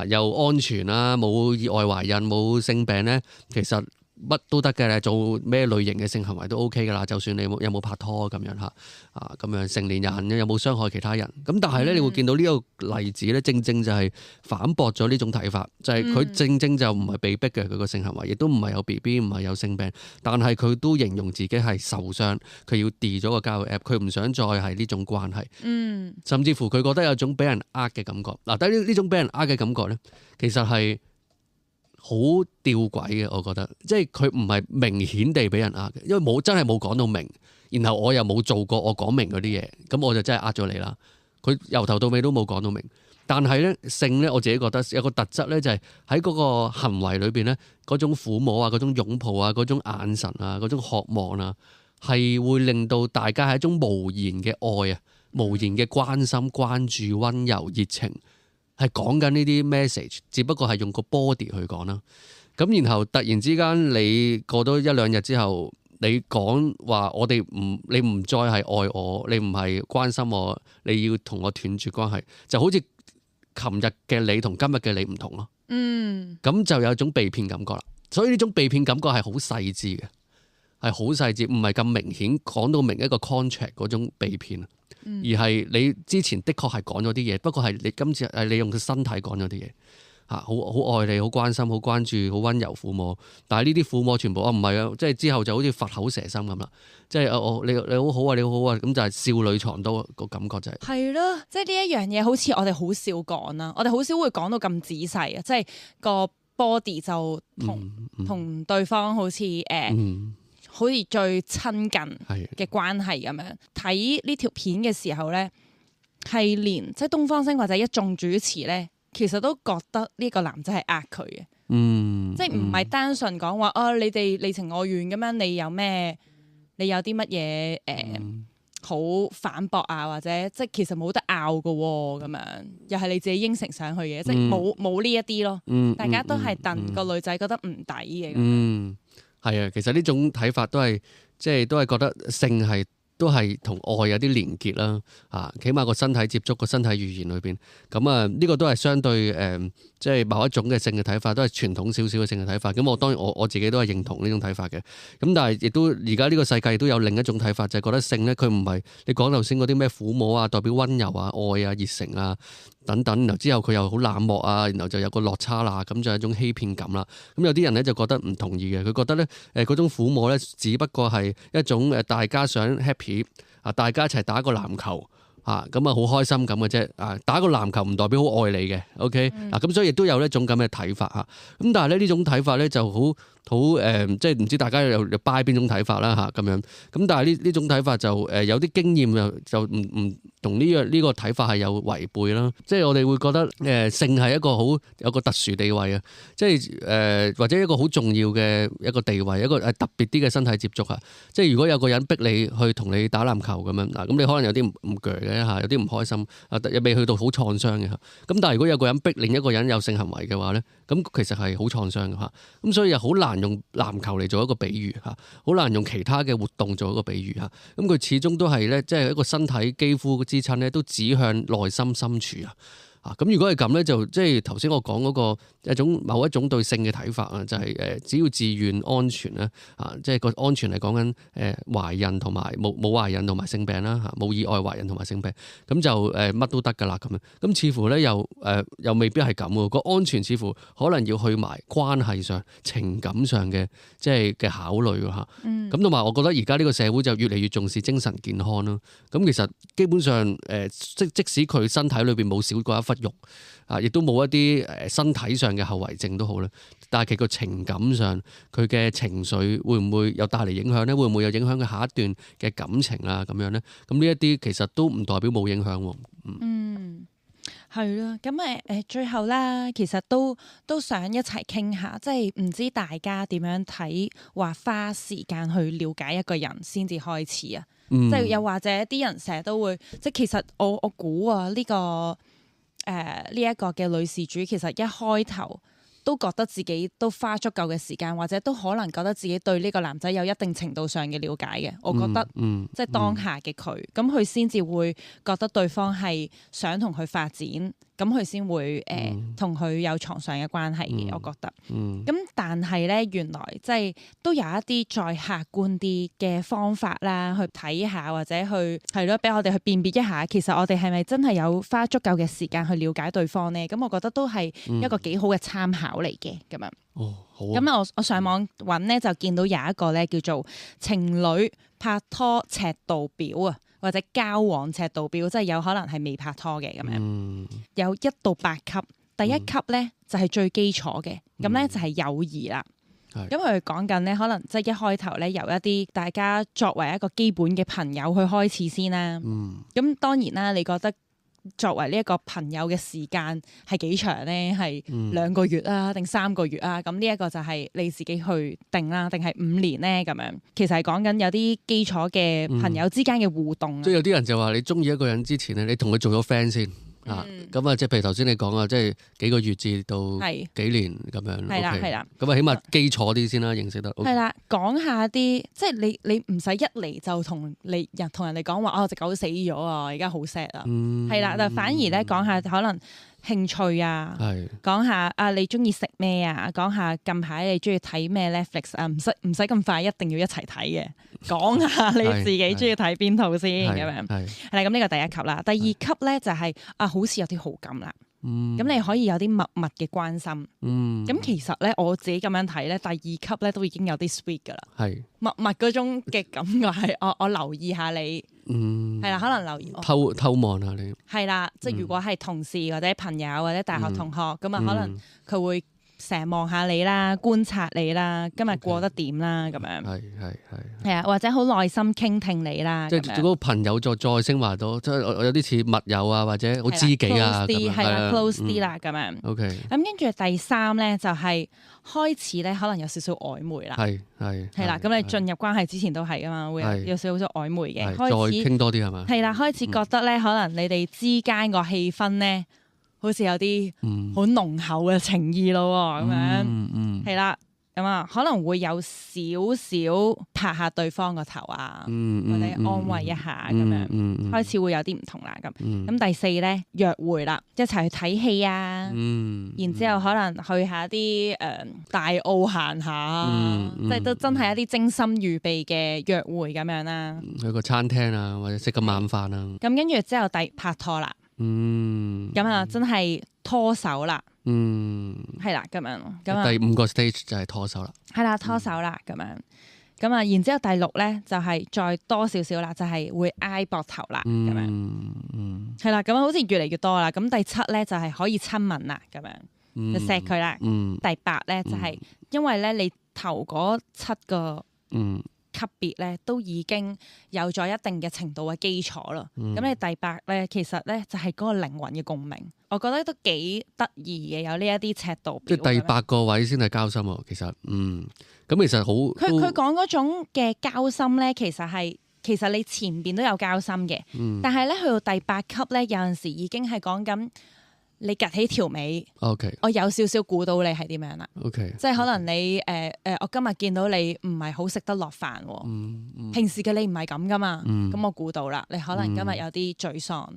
又安全啦，冇意外懷孕，冇性病咧，其實乜都得嘅咧，做咩類型嘅性行為都 OK 噶啦，就算你有冇拍拖咁樣嚇，咁樣成年人有冇傷害其他人？咁但係咧，你會見到呢個例子咧，正正就係反駁咗呢種睇法，就係佢正正就唔係被逼嘅佢個性行為，亦都唔係有 BB， 唔係有性病，但係佢都形容自己係受傷，佢要 delete 咗個交友 app， 佢唔想再係呢種關係，甚至乎佢覺得有種俾人呃嘅感覺。嗱，但係呢種俾人呃嘅感覺咧，其實係好吊詭嘅，我覺得，即係佢唔係明顯地俾人呃嘅，因為真係冇講到明，然後我又冇做過我講明嗰啲嘢，咁我就真係呃咗你啦。佢由頭到尾都冇講到明，但係咧性咧，我自己覺得有個特質咧，就係喺嗰個行為裏邊咧，嗰種撫摸啊，嗰種擁抱啊，嗰種眼神啊，嗰種渴望啊，係會令到大家係一種無言嘅愛啊，無言嘅關心、關注、溫柔、熱情。係講緊呢啲 message， 只不過係用個 body 去講啦。咁然後突然之間，你過多1-2日之後，你講話我哋你唔再係愛我，你唔係關心我，你要同我斷絕關係，就好似琴日嘅你同今日嘅你唔同咯。咁就有種被騙感覺啦。所以呢種被騙感覺係好細緻嘅，係好細緻，唔係咁明顯講到明一個 contract 嗰種被騙。而係你之前的確係講咗啲嘢，不過係你今次係你用個身體講咗啲嘢，好愛你，好關心，好關注，好溫柔撫摸。但係呢啲撫摸全部唔係啊，即係之後就好似佛口蛇心咁啦，即係你好好啊，你好好啊，咁就係少女藏刀個感覺就係。係咯，即係呢一樣嘢好似我哋好少講啦，我哋好少會講到咁仔細啊，即係個 body 就同對方好似好似最親近嘅關係咁樣。睇呢條片嘅時候咧，係連即係東方星或者一眾主持咧，其實都覺得呢個男仔係呃佢嘅。即係唔係單純講話你哋你情我願咁樣，你有咩？你有啲乜嘢好反駁啊？或者即係其實冇得拗㗎喎，咁樣又係你自己應承上去嘅，即係冇呢一啲咯。大家都係戥個女仔覺得唔抵嘅。係啊，其實呢種睇法都係即係都係覺得性係都係同愛有啲連結啦。起碼個身體接觸個身體語言裏邊，咁呢個都係相對即係某一種嘅性嘅睇法，都係傳統少少嘅性嘅睇法。咁我當然我自己都係認同呢種睇法嘅。咁但係亦都而家呢個世界亦都有另一種睇法，就係覺得性咧，佢唔係你講頭先嗰啲咩撫摸啊，代表溫柔啊、愛啊、熱誠啊等等，然後之後佢又好冷漠啊，然後就有個落差啦，咁就係一種欺騙感啦。咁有啲人咧就覺得唔同意嘅，佢覺得咧嗰種撫摸咧，只不過係一種大家想 happy 大家一齊打個籃球。咁好開心咁嘅啫，打個籃球唔代表好愛你嘅，OK 咁所以亦都有一種咁嘅睇法嚇。咁但係咧呢種睇法咧就好即係唔知大家有 buy 邊種睇法啦咁樣。咁但係呢種睇法就有啲經驗就唔同呢個睇法係有違背啦。即係我哋會覺得性係一個好有個特殊地位啊，即係或者一個好重要嘅一個地位，一個特別啲嘅身體接觸啊。即係如果有個人逼你去同你打籃球咁樣咁你可能有啲唔鋸嘅。有啲唔開心，又未去到好創傷嘅。咁但係如果有個人逼另一個人有性行為嘅話咧，咁其實係好創傷嘅。咁所以又好難用籃球嚟做一個比喻，好難用其他嘅活動做一個比喻。咁佢始終都係咧，即係一個身體肌膚嘅支撐咧，都指向內心深處啊。咁如果係咁咧，就即係頭先我講嗰個某一種對性嘅睇法啊，就係只要自願安全咧，即係個安全係講緊懷孕同埋冇懷孕同埋性病啦，冇意外懷孕同埋性病，咁就乜都得㗎啦咁樣。咁似乎咧又未必係咁喎，個安全似乎可能要去埋關係上、情感上嘅即係嘅考慮喎。咁同埋我覺得而家呢個社會就越嚟越重視精神健康啦。咁其實基本上即使佢身體裏邊冇少過一忽肉亦都冇一啲身體上嘅後遺症都好啦，但係佢個情感上佢嘅情緒會唔會有帶嚟影響咧？會唔會有影響佢下一段嘅感情啊？咁樣咧，咁呢一啲其實都唔代表冇影響喎。係咯，咁最後啦，其實都想一齊傾下，即係唔知大家點樣睇話花時間去了解一個人先至開始啊？即係又或者啲人成日都會，即係其實我估啊呢個。呢一個嘅女事主其實一開頭都覺得自己都花足夠嘅時間，或者都可能覺得自己對呢個男仔有一定程度上嘅了解嘅。我覺得即係當下嘅佢，咁佢先至會覺得對方係想同佢發展，咁佢先會同佢有床上嘅關係嘅。我覺得，咁但係咧，原來即係都有一啲再客觀啲嘅方法啦，去睇下或者去係咯，俾我哋去辨別一下，其實我哋係咪真係有花足夠嘅時間去了解對方呢？咁我覺得都係一個幾好嘅參考嚟嘅咁樣。好。咁我上網揾咧就見到有一個咧叫做情侶拍拖尺度表啊，或者交往尺度表，即係有可能係未拍拖嘅咁樣，有1到8級，第一級咧就係最基礎嘅，咁咧就係友誼啦。咁佢講緊咧，可能即係一開頭咧，由一啲大家作為一個基本嘅朋友去開始先啦。咁當然啦，你覺得作為呢一個朋友嘅時間係幾長咧？係2個月啊，定3個月啊？咁呢一個就係你自己去定啦，定係5年咧？咁樣其實係講緊有啲基礎嘅朋友之間嘅互動。即係有啲人就話你中意一個人之前咧，你同佢做咗 friend 先。咁即係譬如頭先你講啊，即係幾個月至到幾年咁樣。係啦，係啦。咁起碼基礎啲先啦，認識得。係啦，講下啲即係你唔使一嚟就同人哋講話隻狗死咗啊，而家好 sad 啊。係啦，但反而咧講下可能興趣啊，講下你中意食咩啊，講下近排你中意睇咩 Netflix 啊，唔使咁快一定要一齊睇嘅，講下你自己中意睇邊套先咁樣。係啦，咁呢個第一級啦，第二級咧就係好似有啲好感啦。咁你可以有啲默默嘅關心。咁其實咧我自己咁樣睇咧，第2級咧都已經有啲 sweet 噶啦。默默嗰種嘅感覺係我留意下你。係啦，可能留意偷望下你。係啦，即係如果係同事或者朋友或者大學同學咁啊，可能佢會成日望下你啦，觀察你啦，今日過得點啦咁樣。係啊，或者好耐心傾聽你啦。即係嗰個朋友再升華到，即係我有啲似密友啊，或者好知己啊咁樣。係啦，close 啲啦咁樣。OK。咁跟住第三咧就係開始咧，可能有少少曖昧啦。係啦，咁你進入關係之前都係噶嘛，會有少少曖昧嘅。再傾多啲係嘛？係啦，開始覺得咧，可能你哋之間個氣氛咧，好似有啲好濃厚嘅情意咯，咁樣。係啦。咁啊，可能會有少少拍下對方個頭啊，或者安慰一下咁樣，開始會有啲唔同啦咁。咁第四咧，約會啦，一齊去睇戲啊，然之後可能去下啲大澳行下，即係都真係一啲精心預備嘅約會咁樣啦。去個餐廳啊，或者食個晚飯啊。咁跟住之後拍拖啦，咁啊真係拖手啦。係啦，咁樣。咁第五個 stage 就係拖手啦。係啦，拖手啦，咁樣。咁啊，然之後第六咧就係再多少少啦，就係會挨膊頭啦，咁樣。係啦，咁好似越嚟越多啦。咁第七咧就係可以親吻啦，咁樣就錫佢啦。第八咧就係因為咧你頭嗰7個級別咧都已經有咗一定嘅程度嘅基礎啦。咁你第八咧其實咧就係嗰個靈魂嘅共鳴。我覺得都幾得意嘅，有呢一啲尺度表。即係第8個位先係交心喎，其實，咁其實好。佢講嗰種嘅交心咧，其實你前邊都有交心嘅，但係咧去到第8級咧，有陣時已經係講緊你趌起條尾。OK。我有少少估到你係點樣啦。OK。即係可能你我今日見到你唔係好食得落飯喎。平時嘅你唔係咁噶嘛。咁我估到啦，你可能今日有啲沮喪。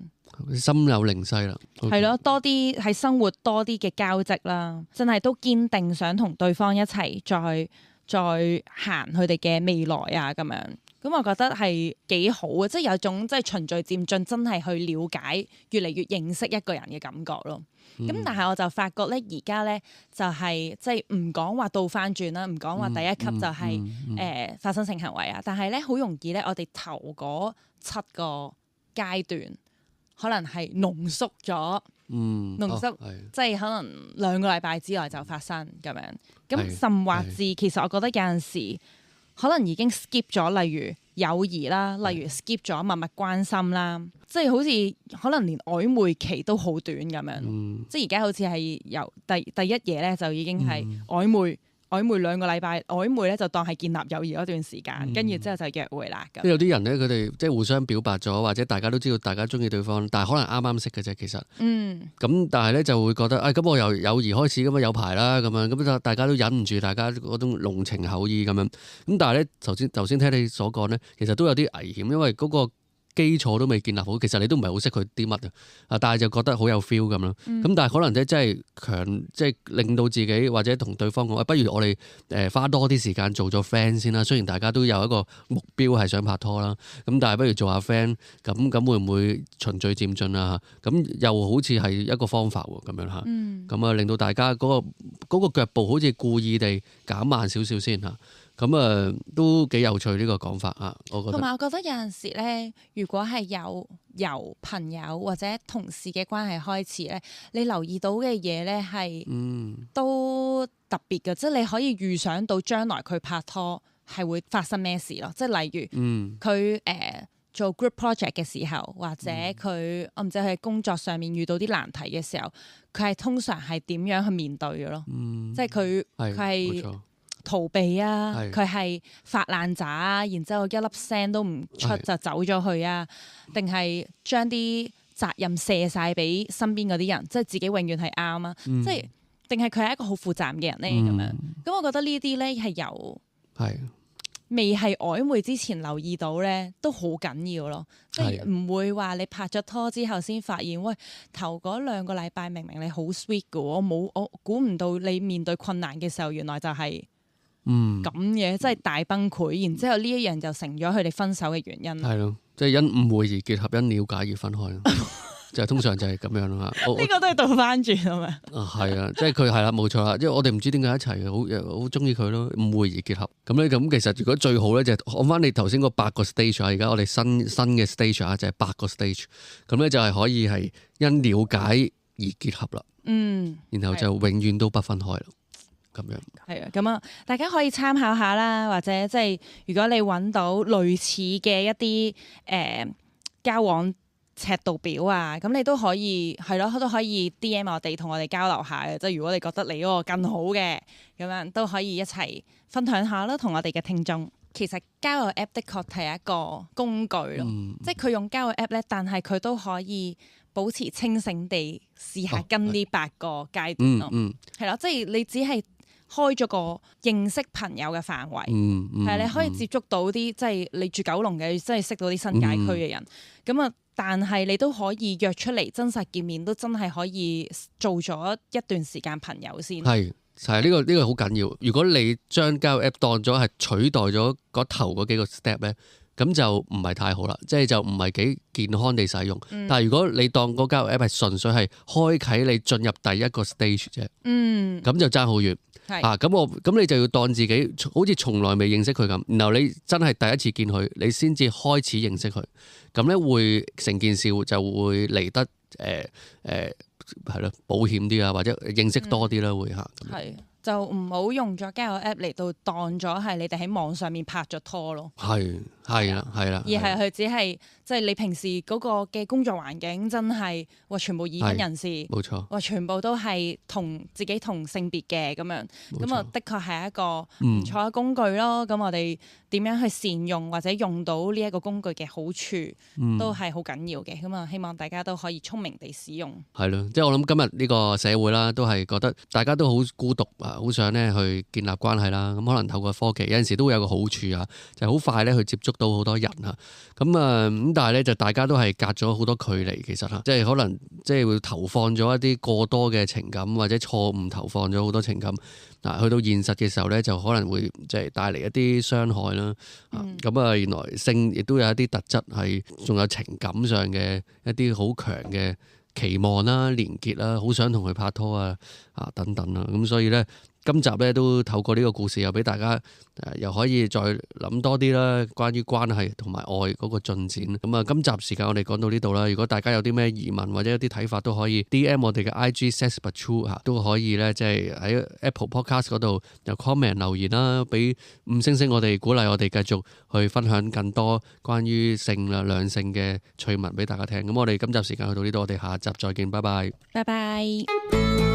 心有靈犀啦，係咯，多啲喺生活多啲嘅交織啦，真係都堅定想同對方一齊再行佢哋嘅未來啊咁樣。咁我覺得係幾好嘅，即係有種即係循序漸進，真係去了解越嚟越認識一個人嘅感覺咯。咁但係我就發覺咧，而家咧就係即係唔講話倒翻轉啦，唔講話第一級就係發生性行為啊，但係咧好容易咧，我哋頭嗰7個階段。可能係濃縮咗，即係可能2個禮拜之內就發生咁樣。咁甚或至其實我覺得有陣時可能已經 skip 咗，例如友誼啦，例如 skip 咗默默關心啦，即係好似可能連曖昧期都好短咁樣。即係而家好似係由第一夜咧就已經係曖昧2個禮拜，曖昧咧就當係建立友誼嗰段時間，跟住之後就約會啦。有啲人咧，佢哋即係互相表白咗，或者大家都知道大家中意對方，但係可能啱啱識嘅啫，其實。咁但係咧就會覺得，咁我由友誼開始咁啊有排啦，咁樣咁就大家都忍唔住，大家嗰種濃情厚意咁樣。咁但係咧，頭先聽你所講咧，其實都有啲危險，因為嗰個基礎都未建立好，其實你都唔係好識佢啲乜啊，但係就覺得好有 feel 咁咯。咁但係可能真係強，即係令到自己或者同對方講，不如我哋花多啲時間做咗 friend 先啦。雖然大家都有一個目標係想拍拖啦，咁但係不如做下 friend，咁會唔會循序漸進啊？咁又好似係一個方法喎，咁樣嚇。咁啊，令到大家嗰個腳步好似故意地減慢少少先嚇。咁都幾有趣呢個講法啊！我覺得。同埋我覺得有陣時咧，如果係由朋友或者同事嘅關係開始咧，你留意到嘅嘢咧係都特別嘅，即係你可以預想到將來佢拍拖係會發生咩事咯。即係例如佢做 group project 嘅時候，或者佢我唔知佢喺工作上面遇到啲難題嘅時候，佢係通常係點樣去面對嘅咯？即係佢係逃避啊，佢係發爛渣啊，然之後一粒聲都唔出就走咗去啊，定係將啲責任卸晒俾身邊嗰啲人，即係自己永遠係啱啊，即係定係佢係一個好負責任嘅人咧咁樣。咁我覺得呢啲咧係由未係曖昧之前留意到咧，都好緊要咯。即係唔會話你拍咗拖之後先發現，喂，頭嗰2個禮拜明明你好 sweet 嘅，我估唔到你面對困難嘅時候，原來就係咁嘅，即係大崩潰。然之後呢一樣就成咗佢哋分手嘅原因。係咯，即係因誤會而結合，因了解而分開。就通常就係咁樣啦。呢個都係倒翻轉係咪？係啊，即係佢係啦，冇錯啦。因為我哋唔知點解一齊嘅，好中意佢咯，誤會而結合。咁咧，咁其實如果最好咧，就係按翻你頭先嗰8個 stage 啊。而家我哋新嘅 stage 啊，就係8個 stage。咁咧就係可以係因了解而結合啦。然後就永遠都不分開啦。咁樣。係啊，咁啊，大家可以參考下啦，或者即係如果你揾到類似嘅一啲交往尺度表啊，咁你都可以係咯，都可以 DM 我哋，同我哋交流下嘅。即係如果你覺得你嗰個更好嘅，咁樣都可以一齊分享下啦，同我哋嘅聽眾。其實交友 app 的確係一個工具咯，即係佢用交友 app 咧，但係佢都可以保持清醒地試下跟呢8個階段咯。係咯，即係你只係開咗個認識朋友嘅範圍，係你可以接觸到啲即係你住九龍嘅，即係識到啲新界區嘅人。咁啊，但係你都可以約出嚟真實見面，都真係可以做咗一段時間朋友先。係呢個好緊要。如果你將交友 app 當咗係取代咗嗰頭嗰幾個 step 咧，咁就唔係太好啦，即係就唔係幾健康地使用。但係如果你當嗰交友 app 係純粹係開啟你進入第一個 stage 啫，咁就爭好遠。咁你就要當自己好似從來未認識佢咁，然後你真係第一次見佢，你先至開始認識佢，咁咧會成件事就會嚟得係咯，保險啲啊，或者認識多啲啦，會嚇。係就唔好用咗交友 app 嚟到當咗係你哋喺網上面拍咗拖咯。係啦，而係佢只係即係你平時嗰個嘅工作環境真係全部已婚人士，冇錯，全部都係自己同性別嘅咁樣，咁啊的確係一個唔錯嘅工具咯。咁我哋點樣去善用或者用到呢一個工具嘅好處，都係好緊要嘅。咁啊，希望大家都可以聰明地使用。係咯，即係我諗今日呢個社會啦，都係覺得大家都好孤獨啊，好想咧去建立關係啦。咁可能透過科技，有陣時都會有個好處啊，就係好快咧去接觸到好多人啊。咁但係咧就大家都係隔咗好多距離，其實嚇，即係可能即係會投放咗一啲過多嘅情感，或者錯誤投放咗好多情感。去到現實嘅時候咧，就可能會即係帶嚟一啲傷害啦。原來性亦都有一啲特質係仲有情感上嘅一啲好強嘅期望啦、連結啦，好想同佢拍拖啊等等啦。咁所以咧，今集咧都透過呢個故事，又俾大家又可以再諗多啲啦，關於關係同埋愛嗰個進展。今集時間我哋講到呢度啦。如果大家有啲咩疑問或者有啲睇法，都可以 DM 我哋嘅 IG says but true 都可以咧，即係喺 Apple Podcast 嗰度有 comment 留言啦，俾5星星我哋鼓勵我哋繼續去分享更多關於性啦、兩性嘅趣聞俾大家聽。咁我哋今集時間去到呢度，我哋下集再見，拜拜。拜拜。